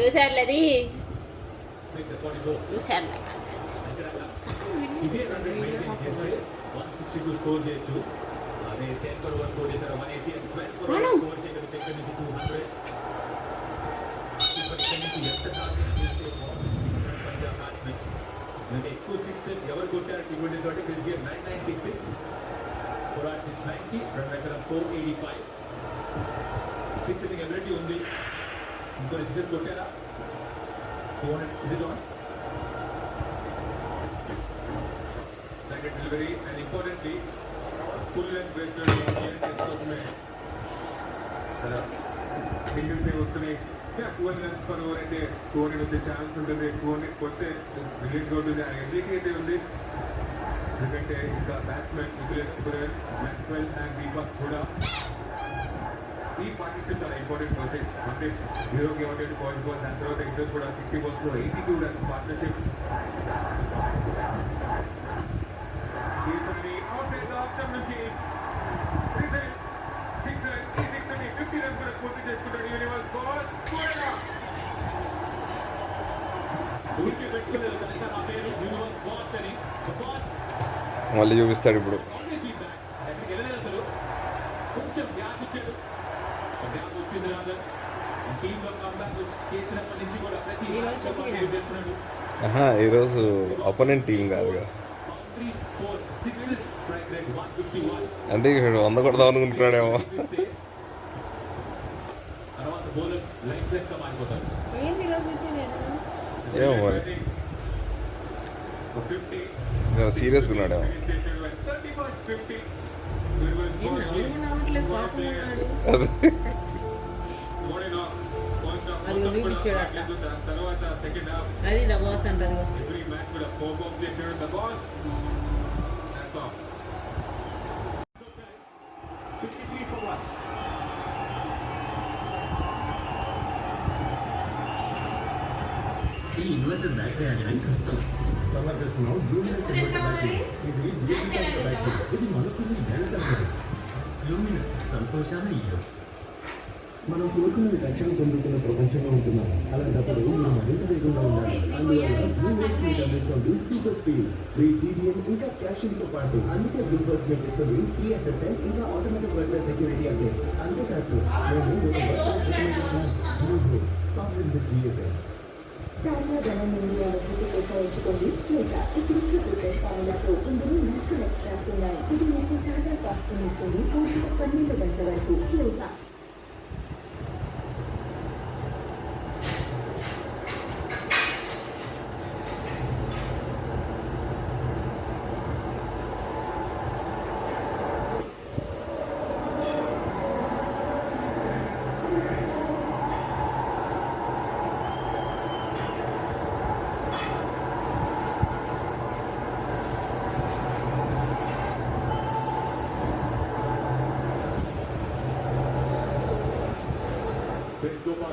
చూసారులేది చూసారులే ఎక్కువ సిక్స్ ఎవరు కొట్టారు టీ20 తోటి Chris Gayle 996 ఫోరాట్ 690 run rate 485 six hitting ability ఉంది ఇంకో సిక్సెస్ కొట్టారా 200 is it on target delivery and importantly full length breaker కోసమే సింగిల్ సేవ్ వస్తున్నాయి 200 runs per over అయితే 200 వచ్చే ఛాన్స్ ఉంటుంది 200 కొడితే రిలీజ్ అవుతుంది ఆ ఎబిలిటీ అయితే ఉంది ఎందుకంటే ఇంకా బ్యాట్స్మెన్ మ్యాక్స్వెల్ అండ్ దీపక్ కూడా ఈ పార్ట్నర్షిప్ చాలా ఇంపార్టెంట్ ప్రాసెస్ అంటే 0కి 1 పాయింట్ బాల్ దాని తర్వాత ఇద్దరు కూడా 60 balls లో 82 runs పార్ట్నర్షిప్ ఆప్షన్ నుంచి 50 runs కూడా పూర్తి చేసుకుంటాడు యూనివర్స్ బాల్ మళ్ళీ చూపిస్తాడు ఇప్పుడు. ఈరోజు అపోనెంట్ టీం కాదుగా, అంటే ఇక్కడ 100 కొడదాం అనుకుంటున్నాడేమో. ఏమో మరి సీరియస్గా ఉన్నాడేమో. అది బాస్ అంటారు. ఈ ఇన్వర్టర్ బ్యాటరీ అనేది కష్టం సమర్థిస్తున్నాం. లూమినస్ ఇన్వర్టర్ బ్యాటరీ ఇది లూమినస్ బ్యాటరీ, ఇది మనకు వెళ్తాం. లూమినస్ సంతోషాన్ని ఇయ్యం. మనం కోరుకున్నది రక్షణ పొందుతున్న ప్రపంచంలో ఉంటున్నాం. అలాంటప్పుడు మనం మరింత వేగంగా ఉండాలి. అందువల్ల లూమినస్ మీకు అందిస్తుంది సూపర్ స్పీడ్, ఫ్రీ CDM ఇంకా క్యాషింగ్తో పాటు. అందుకే బ్లూబర్స్ మీకు ఇస్తుంది ఫ్రీ అసెస్మెంట్ ఇంకా ఆటోమేటిక్ వర్క్ల సెక్యూరిటీ అప్డేట్స్. అంతేకాదు తాజా ధనం ఇండియా కోసం ఎంచుకోండి చేసా. ఇప్పుడు చుట్టూ ఫ్రెష్ ఫార్ములాతో ఇందులో నేచురల్ ఎక్స్ట్రాక్ట్స్ ఉన్నాయి. ఇది మీకు తాజా స్వాస్థ్యం ఇస్తుంది. పూర్తిగా 12 గంటల వరకు చేసా.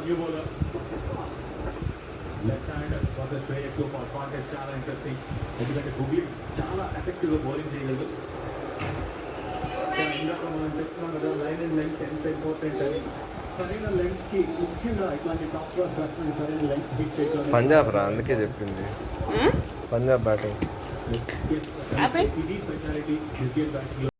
New bowler, left hand versus straight Gopal contest చాలా ఇంట్రెస్టింగ్. ఎందుకంటే బుగ్లీ చాలా ఎఫెక్టివ్గా బౌలింగ్ చేయగలదు. ఇందాక మనం చెప్తున్నాం కదా, లైన్ అండ్ లెంగ్త్ ఎంత ఇంపార్టెంట్ అని. సరైన లెంగ్త్కి ముఖ్యంగా ఇట్లాంటి టాప్ క్లాస్ బ్యాట్స్మెన్ సరైన లెంగ్త్ హిట్ చేయడం పంజాబ్ రా, అందుకే చెప్పింది పంజాబ్ బ్యాటింగ్ ఇది స్పెషాలిటీ క్రికెట్ బ్యాటింగ్.